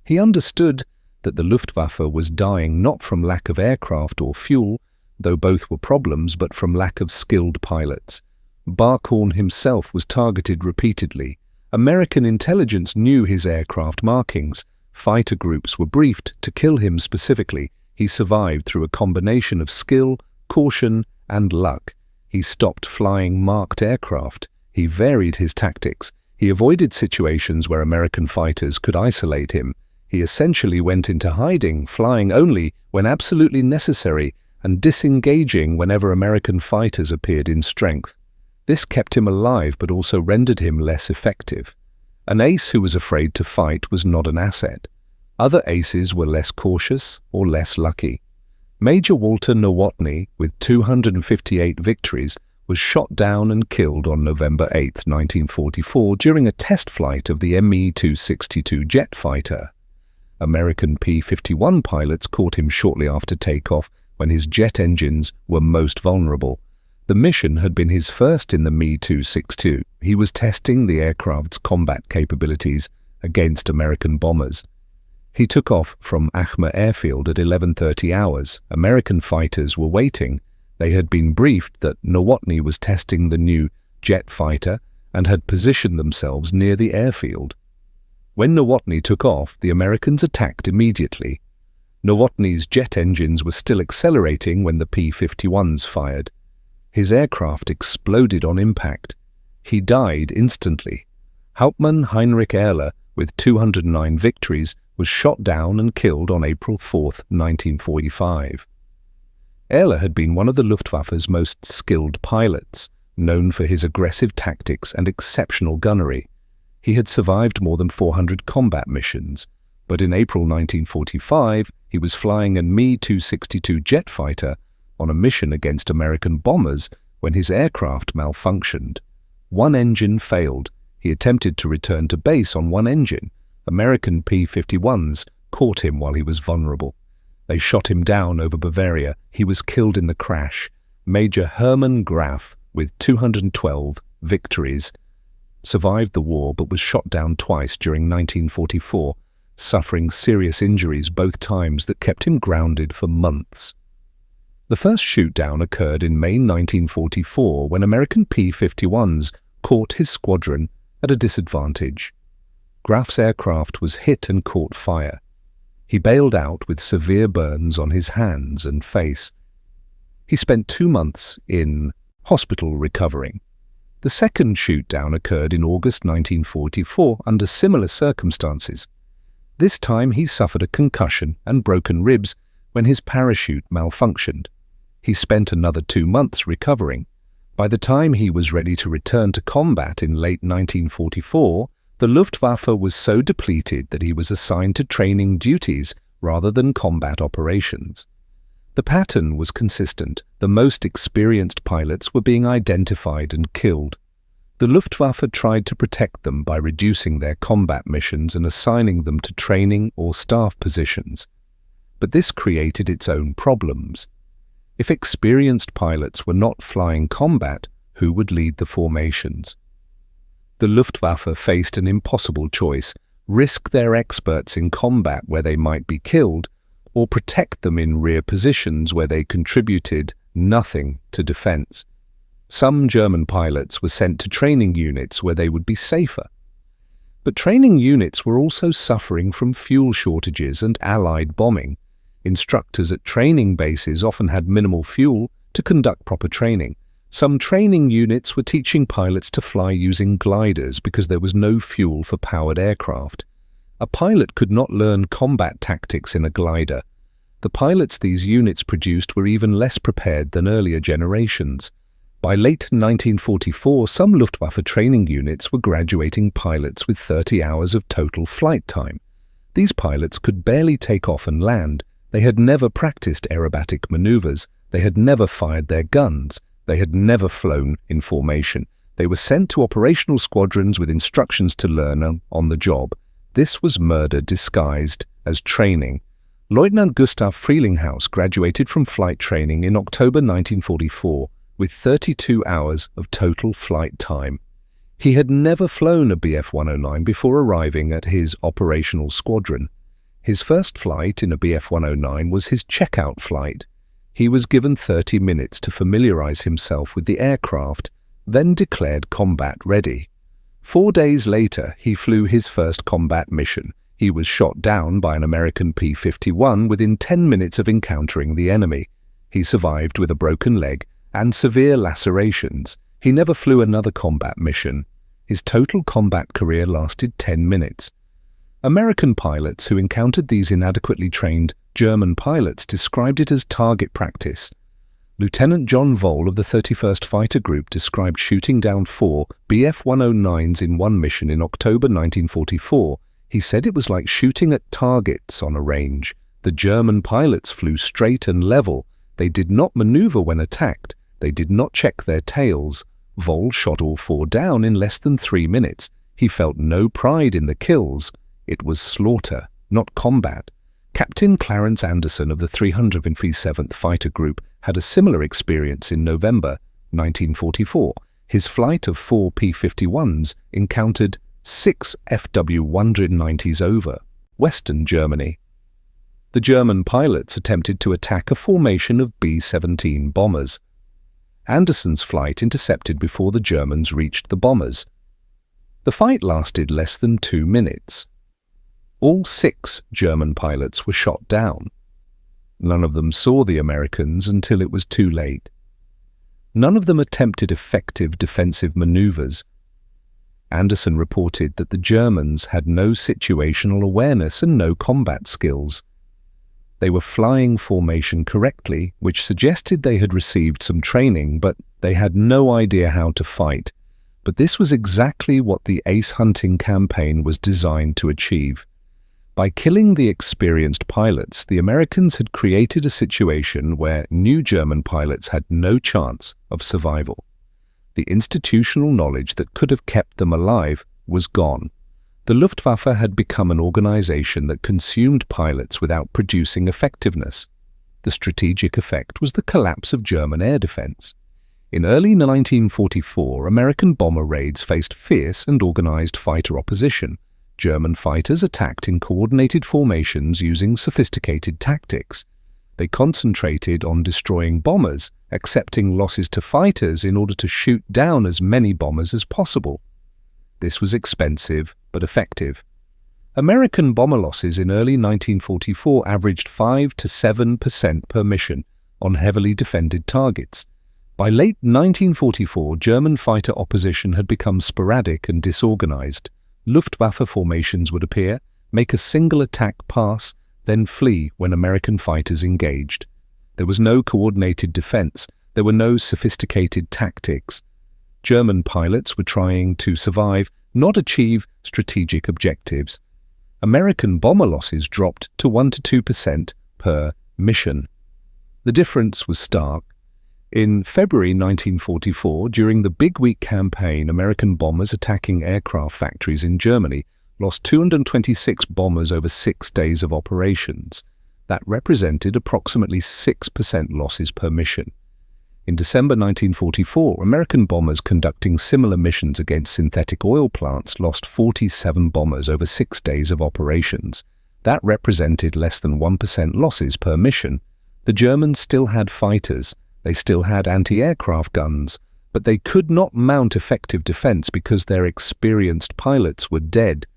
He understood that the Luftwaffe was dying not from lack of aircraft or fuel, though both were problems, but from lack of skilled pilots. Barkhorn himself was targeted repeatedly. American intelligence knew his aircraft markings. Fighter groups were briefed to kill him specifically. He survived through a combination of skill, caution, and luck. He stopped flying marked aircraft. He varied his tactics. He avoided situations where American fighters could isolate him. He essentially went into hiding, flying only when absolutely necessary and disengaging whenever American fighters appeared in strength. This kept him alive but also rendered him less effective. An ace who was afraid to fight was not an asset. Other aces were less cautious or less lucky. Major Walter Nowotny, with 258 victories, was shot down and killed on November 8, 1944 during a test flight of the Me-262 jet fighter. American P-51 pilots caught him shortly after takeoff when his jet engines were most vulnerable. The mission had been his first in the Me-262. He was testing the aircraft's combat capabilities against American bombers. He took off from Achmer Airfield at 11:30 hours. American fighters were waiting. They had been briefed that Nowotny was testing the new jet fighter and had positioned themselves near the airfield. When Nowotny took off, the Americans attacked immediately. Nowotny's jet engines were still accelerating when the P-51s fired. His aircraft exploded on impact. He died instantly. Hauptmann Heinrich Ehrler, with 209 victories, was shot down and killed on April 4, 1945. Ehrler had been one of the Luftwaffe's most skilled pilots, known for his aggressive tactics and exceptional gunnery. He had survived more than 400 combat missions, but in April 1945 he was flying a Me-262 jet fighter on a mission against American bombers when his aircraft malfunctioned. One engine failed. He attempted to return to base on one engine. American P-51s caught him while he was vulnerable. They shot him down over Bavaria. He was killed in the crash. Major Hermann Graf, with 212 victories, survived the war but was shot down twice during 1944, suffering serious injuries both times that kept him grounded for months. The first shoot-down occurred in May 1944 when American P-51s caught his squadron at a disadvantage. Graf's aircraft was hit and caught fire. He bailed out with severe burns on his hands and face. He spent 2 months in hospital recovering. The second shoot-down occurred in August 1944 under similar circumstances. This time he suffered a concussion and broken ribs when his parachute malfunctioned. He spent another 2 months recovering. By the time he was ready to return to combat in late 1944, the Luftwaffe was so depleted that he was assigned to training duties rather than combat operations. The pattern was consistent. The most experienced pilots were being identified and killed. The Luftwaffe tried to protect them by reducing their combat missions and assigning them to training or staff positions. But this created its own problems. If experienced pilots were not flying combat, who would lead the formations? The Luftwaffe faced an impossible choice: risk their experts in combat where they might be killed, or protect them in rear positions where they contributed nothing to defense. Some German pilots were sent to training units where they would be safer. But training units were also suffering from fuel shortages and Allied bombing. Instructors at training bases often had minimal fuel to conduct proper training. Some training units were teaching pilots to fly using gliders because there was no fuel for powered aircraft. A pilot could not learn combat tactics in a glider. The pilots these units produced were even less prepared than earlier generations. By late 1944, some Luftwaffe training units were graduating pilots with 30 hours of total flight time. These pilots could barely take off and land. They had never practiced aerobatic maneuvers. They had never fired their guns. They had never flown in formation. They were sent to operational squadrons with instructions to learn on the job. This was murder disguised as training. Lieutenant Gustav Freilinghaus graduated from flight training in October 1944 with 32 hours of total flight time. He had never flown a Bf-109 before arriving at his operational squadron. His first flight in a Bf-109 was his checkout flight. He was given 30 minutes to familiarize himself with the aircraft, then declared combat ready. 4 days later, he flew his first combat mission. He was shot down by an American P-51 within 10 minutes of encountering the enemy. He survived with a broken leg and severe lacerations. He never flew another combat mission. His total combat career lasted 10 minutes. American pilots who encountered these inadequately trained German pilots described it as target practice. Lieutenant John Voll of the 31st Fighter Group described shooting down 4 Bf-109s in one mission in October 1944. He said it was like shooting at targets on a range. The German pilots flew straight and level. They did not maneuver when attacked. They did not check their tails. Voll shot all 4 down in less than 3 minutes. He felt no pride in the kills. It was slaughter, not combat. Captain Clarence Anderson of the 357th Fighter Group had a similar experience in November 1944. His flight of 4 P-51s encountered 6 FW-190s over Western Germany. The German pilots attempted to attack a formation of B-17 bombers. Anderson's flight intercepted before the Germans reached the bombers. The fight lasted less than 2 minutes. All 6 German pilots were shot down. None of them saw the Americans until it was too late. None of them attempted effective defensive maneuvers. Anderson reported that the Germans had no situational awareness and no combat skills. They were flying formation correctly, which suggested they had received some training, but they had no idea how to fight. But this was exactly what the ace hunting campaign was designed to achieve. By killing the experienced pilots, the Americans had created a situation where new German pilots had no chance of survival. The institutional knowledge that could have kept them alive was gone. The Luftwaffe had become an organization that consumed pilots without producing effectiveness. The strategic effect was the collapse of German air defense. In early 1944, American bomber raids faced fierce and organized fighter opposition. German fighters attacked in coordinated formations using sophisticated tactics. They concentrated on destroying bombers, accepting losses to fighters in order to shoot down as many bombers as possible. This was expensive but effective. American bomber losses in early 1944 averaged 5 to 7% per mission on heavily defended targets. By late 1944, German fighter opposition had become sporadic and disorganized. Luftwaffe formations would appear, make a single attack pass, then flee when American fighters engaged. There was no coordinated defense. There were no sophisticated tactics. German pilots were trying to survive, not achieve strategic objectives. American bomber losses dropped to 1 to 2% per mission. The difference was stark. In February 1944, during the Big Week campaign, American bombers attacking aircraft factories in Germany lost 226 bombers over 6 days of operations. That represented approximately 6% losses per mission. In December 1944, American bombers conducting similar missions against synthetic oil plants lost 47 bombers over 6 days of operations. That represented less than 1% losses per mission. The Germans still had fighters. They still had anti-aircraft guns, but they could not mount effective defense because their experienced pilots were dead.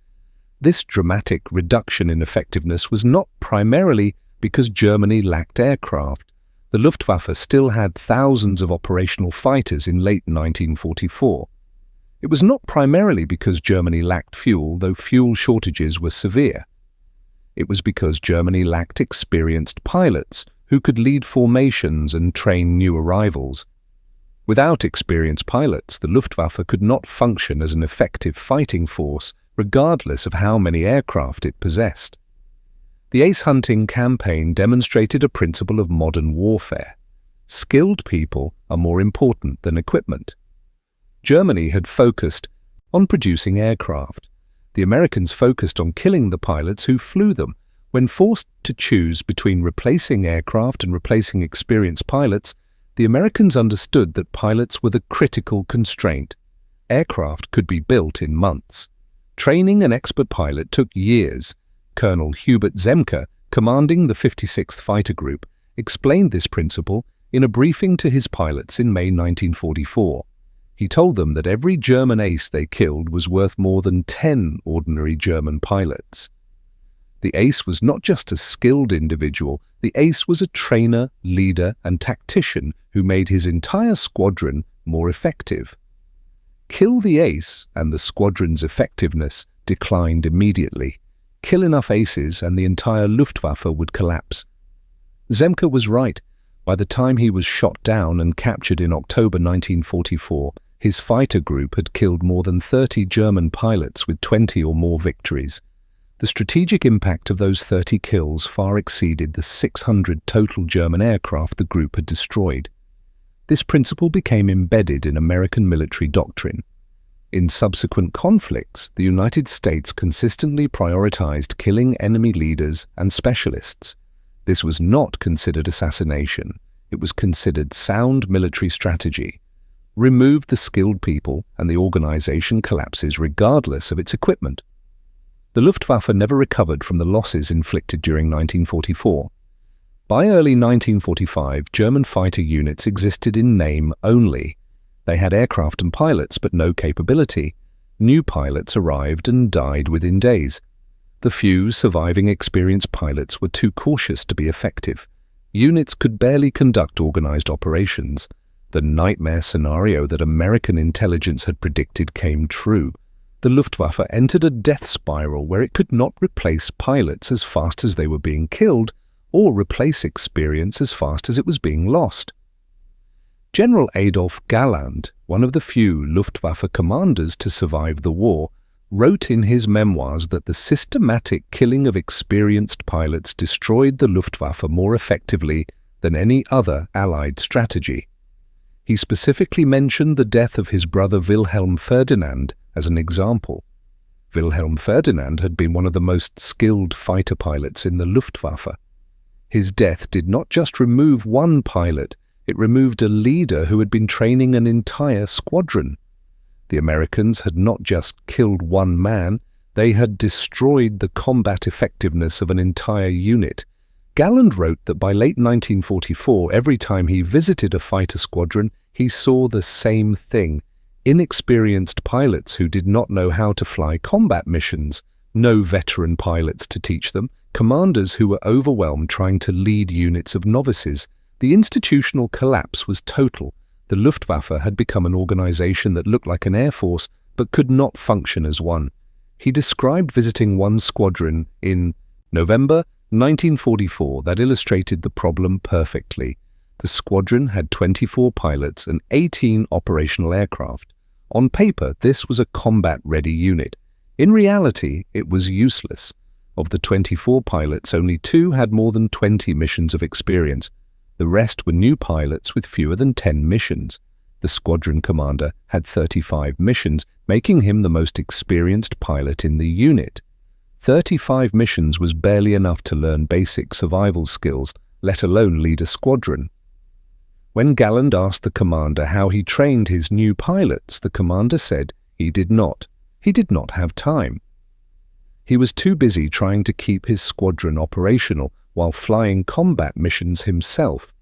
This dramatic reduction in effectiveness was not primarily because Germany lacked aircraft. The Luftwaffe still had thousands of operational fighters in late 1944. It was not primarily because Germany lacked fuel, though fuel shortages were severe. It was because Germany lacked experienced pilots who could lead formations and train new arrivals. Without experienced pilots, the Luftwaffe could not function as an effective fighting force, regardless of how many aircraft it possessed. The ace hunting campaign demonstrated a principle of modern warfare. Skilled people are more important than equipment. Germany had focused on producing aircraft. The Americans focused on killing the pilots who flew them. When forced to choose between replacing aircraft and replacing experienced pilots, the Americans understood that pilots were the critical constraint. Aircraft could be built in months. Training an expert pilot took years. Colonel Hubert Zemke, commanding the 56th Fighter Group, explained this principle in a briefing to his pilots in May 1944. He told them that every German ace they killed was worth more than 10 ordinary German pilots. The ace was not just a skilled individual, the ace was a trainer, leader, and tactician who made his entire squadron more effective. Kill the ace, and the squadron's effectiveness declined immediately. Kill enough aces and the entire Luftwaffe would collapse. Zemke was right. By the time he was shot down and captured in October 1944, his fighter group had killed more than 30 German pilots with 20 or more victories. The strategic impact of those 30 kills far exceeded the 600 total German aircraft the group had destroyed. This principle became embedded in American military doctrine. In subsequent conflicts, the United States consistently prioritized killing enemy leaders and specialists. This was not considered assassination. It was considered sound military strategy. Remove the skilled people and the organization collapses regardless of its equipment. The Luftwaffe never recovered from the losses inflicted during 1944. By early 1945, German fighter units existed in name only. They had aircraft and pilots, but no capability. New pilots arrived and died within days. The few surviving experienced pilots were too cautious to be effective. Units could barely conduct organized operations. The nightmare scenario that American intelligence had predicted came true. The Luftwaffe entered a death spiral where it could not replace pilots as fast as they were being killed, or replace experience as fast as it was being lost. General Adolf Galland, one of the few Luftwaffe commanders to survive the war, wrote in his memoirs that the systematic killing of experienced pilots destroyed the Luftwaffe more effectively than any other Allied strategy. He specifically mentioned the death of his brother Wilhelm Ferdinand as an example. Wilhelm Ferdinand had been one of the most skilled fighter pilots in the Luftwaffe. His death did not just remove one pilot, it removed a leader who had been training an entire squadron. The Americans had not just killed one man, they had destroyed the combat effectiveness of an entire unit. Galland wrote that by late 1944, every time he visited a fighter squadron, he saw the same thing: inexperienced pilots who did not know how to fly combat missions, no veteran pilots to teach them, commanders who were overwhelmed trying to lead units of novices. The institutional collapse was total. The Luftwaffe had become an organization that looked like an air force but could not function as one. He described visiting one squadron in November 1944 that illustrated the problem perfectly. The squadron had 24 pilots and 18 operational aircraft. On paper, this was a combat-ready unit. In reality, it was useless. Of the 24 pilots, only 2 had more than 20 missions of experience. The rest were new pilots with fewer than 10 missions. The squadron commander had 35 missions, making him the most experienced pilot in the unit. 35 missions was barely enough to learn basic survival skills, let alone lead a squadron. When Galland asked the commander how he trained his new pilots, the commander said he did not. He did not have time. He was too busy trying to keep his squadron operational while flying combat missions himself.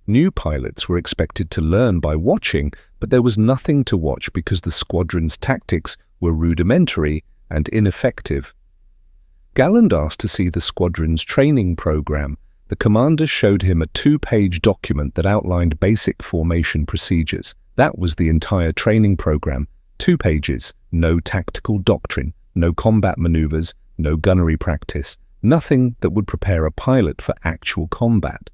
New pilots were expected to learn by watching, but there was nothing to watch because the squadron's tactics were rudimentary and ineffective. Galland asked to see the squadron's training program. The commander showed him a 2-page document that outlined basic formation procedures. That was the entire training program. 2 pages, no tactical doctrine, no combat maneuvers, no gunnery practice. Nothing that would prepare a pilot for actual combat.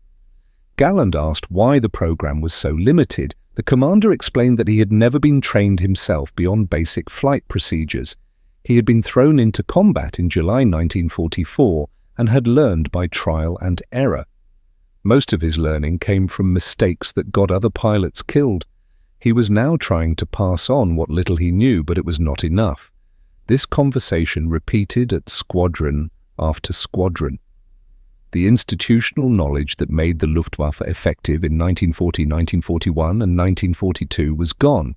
Galland asked why the program was so limited. The commander explained that he had never been trained himself beyond basic flight procedures. He had been thrown into combat in July 1944 and had learned by trial and error. Most of his learning came from mistakes that got other pilots killed. He was now trying to pass on what little he knew, but it was not enough. This conversation repeated at squadron after squadron. The institutional knowledge that made the Luftwaffe effective in 1940, 1941 and 1942 was gone.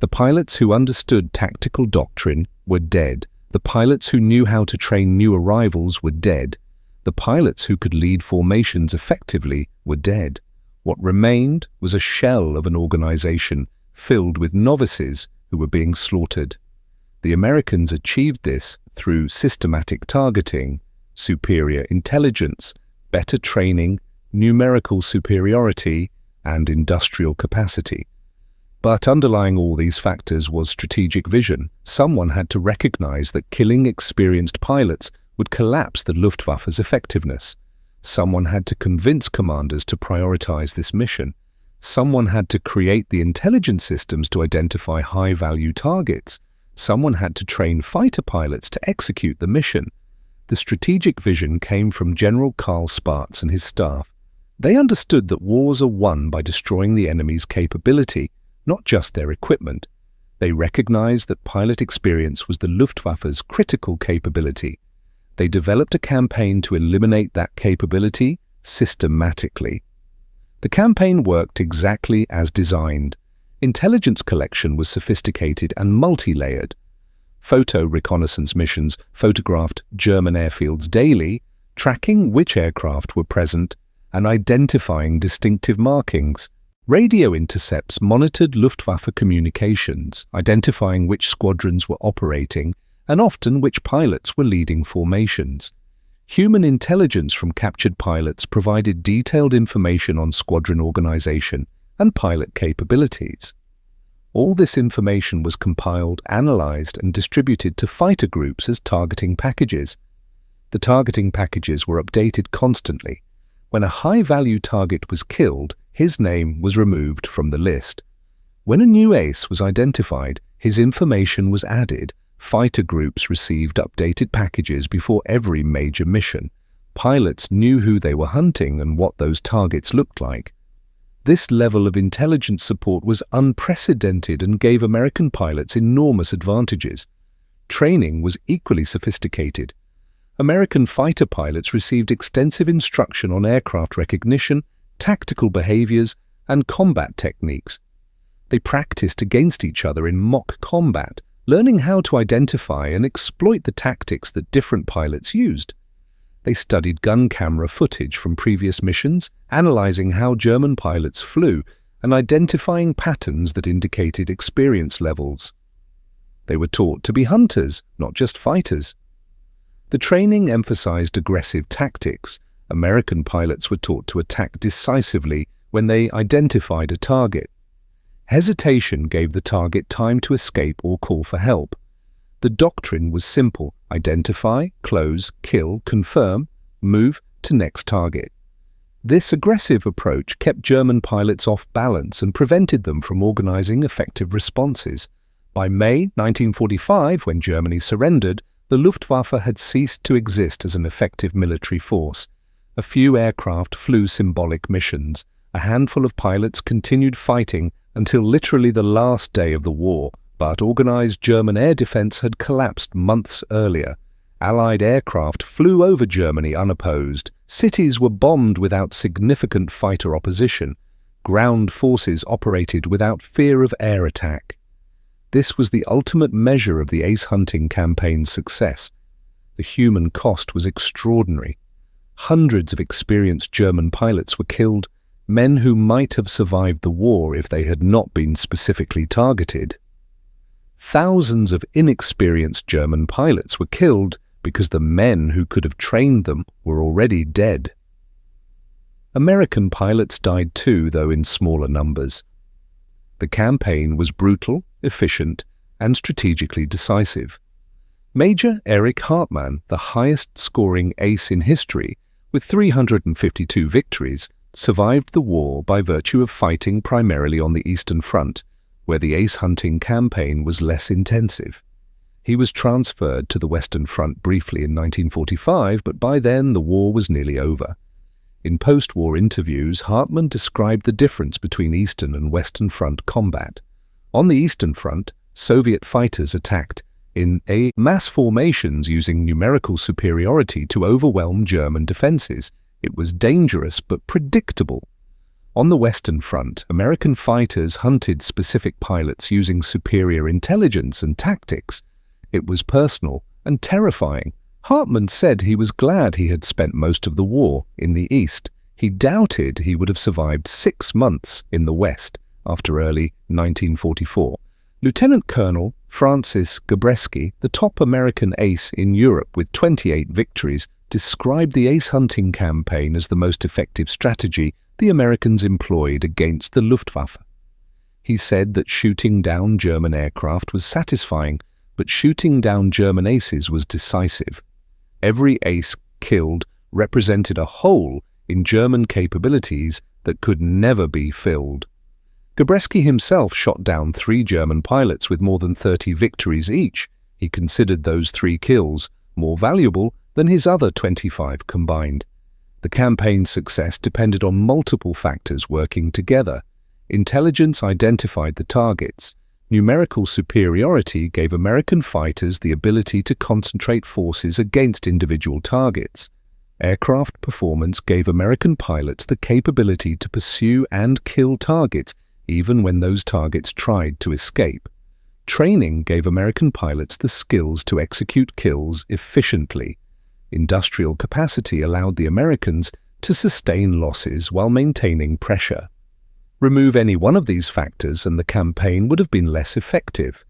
The pilots who understood tactical doctrine were dead. The pilots who knew how to train new arrivals were dead. The pilots who could lead formations effectively were dead. What remained was a shell of an organization filled with novices who were being slaughtered. The Americans achieved this through systematic targeting, superior intelligence, better training, numerical superiority, and industrial capacity. But underlying all these factors was strategic vision. Someone had to recognize that killing experienced pilots would collapse the Luftwaffe's effectiveness. Someone had to convince commanders to prioritize this mission. Someone had to create the intelligence systems to identify high-value targets. Someone had to train fighter pilots to execute the mission. The strategic vision came from General Karl Spaatz and his staff. They understood that wars are won by destroying the enemy's capability, not just their equipment. They recognized that pilot experience was the Luftwaffe's critical capability. They developed a campaign to eliminate that capability systematically. The campaign worked exactly as designed. Intelligence collection was sophisticated and multi-layered. Photo reconnaissance missions photographed German airfields daily, tracking which aircraft were present and identifying distinctive markings. Radio intercepts monitored Luftwaffe communications, identifying which squadrons were operating and often which pilots were leading formations. Human intelligence from captured pilots provided detailed information on squadron organization and pilot capabilities. All this information was compiled, analyzed, and distributed to fighter groups as targeting packages. The targeting packages were updated constantly. When a high-value target was killed, his name was removed from the list. When a new ace was identified, his information was added. Fighter groups received updated packages before every major mission. Pilots knew who they were hunting and what those targets looked like. This level of intelligence support was unprecedented and gave American pilots enormous advantages. Training was equally sophisticated. American fighter pilots received extensive instruction on aircraft recognition, tactical behaviors, and combat techniques. They practiced against each other in mock combat, learning how to identify and exploit the tactics that different pilots used. They studied gun camera footage from previous missions, analyzing how German pilots flew and identifying patterns that indicated experience levels. They were taught to be hunters, not just fighters. The training emphasized aggressive tactics. American pilots were taught to attack decisively when they identified a target. Hesitation gave the target time to escape or call for help. The doctrine was simple: identify, close, kill, confirm, move to next target. This aggressive approach kept German pilots off balance and prevented them from organizing effective responses. By May 1945, when Germany surrendered, the Luftwaffe had ceased to exist as an effective military force. A few aircraft flew symbolic missions. A handful of pilots continued fighting until literally the last day of the war, but organized German air defense had collapsed months earlier. Allied aircraft flew over Germany unopposed. Cities were bombed without significant fighter opposition. Ground forces operated without fear of air attack. This was the ultimate measure of the ace hunting campaign's success. The human cost was extraordinary. Hundreds of experienced German pilots were killed, men who might have survived the war if they had not been specifically targeted. Thousands of inexperienced German pilots were killed because the men who could have trained them were already dead. American pilots died too, though in smaller numbers. The campaign was brutal, efficient, and strategically decisive. Major Erich Hartmann, the highest-scoring ace in history, with 352 victories, survived the war by virtue of fighting primarily on the Eastern Front, where the ace-hunting campaign was less intensive. He was transferred to the Western Front briefly in 1945, but by then the war was nearly over. In post-war interviews, Hartmann described the difference between Eastern and Western Front combat. On the Eastern Front, Soviet fighters attacked in mass formations using numerical superiority to overwhelm German defenses. It was dangerous but predictable. On the Western Front, American fighters hunted specific pilots using superior intelligence and tactics. It was personal and terrifying. Hartmann said he was glad he had spent most of the war in the East. He doubted he would have survived 6 months in the West after early 1944. Lieutenant Colonel Francis Gabreski, the top American ace in Europe with 28 victories, described the ace-hunting campaign as the most effective strategy the Americans employed against the Luftwaffe. He said that shooting down German aircraft was satisfying, but shooting down German aces was decisive. Every ace killed represented a hole in German capabilities that could never be filled. Gabreski himself shot down 3 German pilots with more than 30 victories each. He considered those 3 kills more valuable than his other 25 combined. The campaign's success depended on multiple factors working together. Intelligence identified the targets. Numerical superiority gave American fighters the ability to concentrate forces against individual targets. Aircraft performance gave American pilots the capability to pursue and kill targets even when those targets tried to escape. Training gave American pilots the skills to execute kills efficiently. Industrial capacity allowed the Americans to sustain losses while maintaining pressure. Remove any one of these factors and the campaign would have been less effective.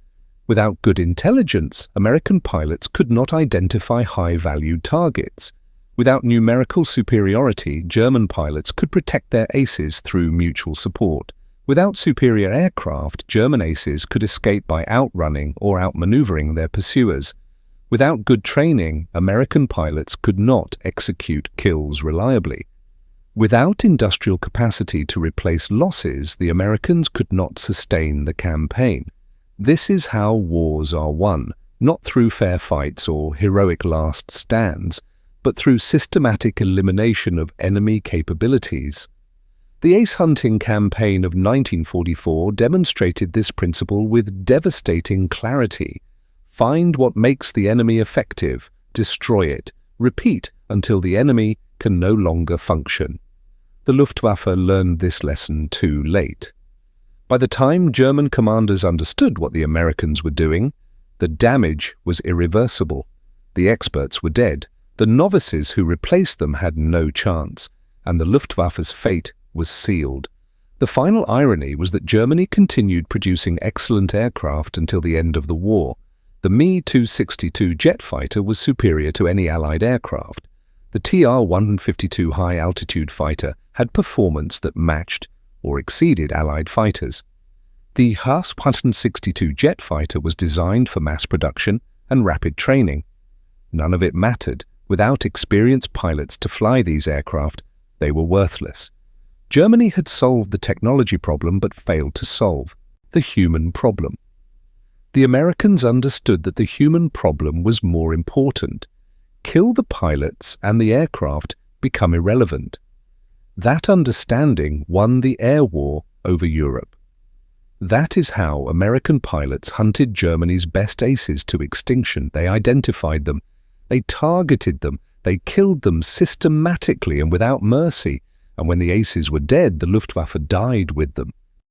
Without good intelligence, American pilots could not identify high-valued targets. Without numerical superiority, German pilots could protect their aces through mutual support. Without superior aircraft, German aces could escape by outrunning or outmaneuvering their pursuers. Without good training, American pilots could not execute kills reliably. Without industrial capacity to replace losses, the Americans could not sustain the campaign. This is how wars are won, not through fair fights or heroic last stands, but through systematic elimination of enemy capabilities. The ace-hunting campaign of 1944 demonstrated this principle with devastating clarity. Find what makes the enemy effective, destroy it, repeat until the enemy can no longer function. The Luftwaffe learned this lesson too late. By the time German commanders understood what the Americans were doing, the damage was irreversible. The experts were dead, the novices who replaced them had no chance, and the Luftwaffe's fate was sealed. The final irony was that Germany continued producing excellent aircraft until the end of the war. The Me-262 jet fighter was superior to any Allied aircraft. The TR-152 high-altitude fighter had performance that matched or exceeded Allied fighters. The Haas-162 jet fighter was designed for mass production and rapid training. None of it mattered. Without experienced pilots to fly these aircraft, they were worthless. Germany had solved the technology problem but failed to solve the human problem. The Americans understood that the human problem was more important. Kill the pilots and the aircraft become irrelevant. That understanding won the air war over Europe. That is how American pilots hunted Germany's best aces to extinction. They identified them, they targeted them, they killed them systematically and without mercy, and when the aces were dead, the Luftwaffe died with them.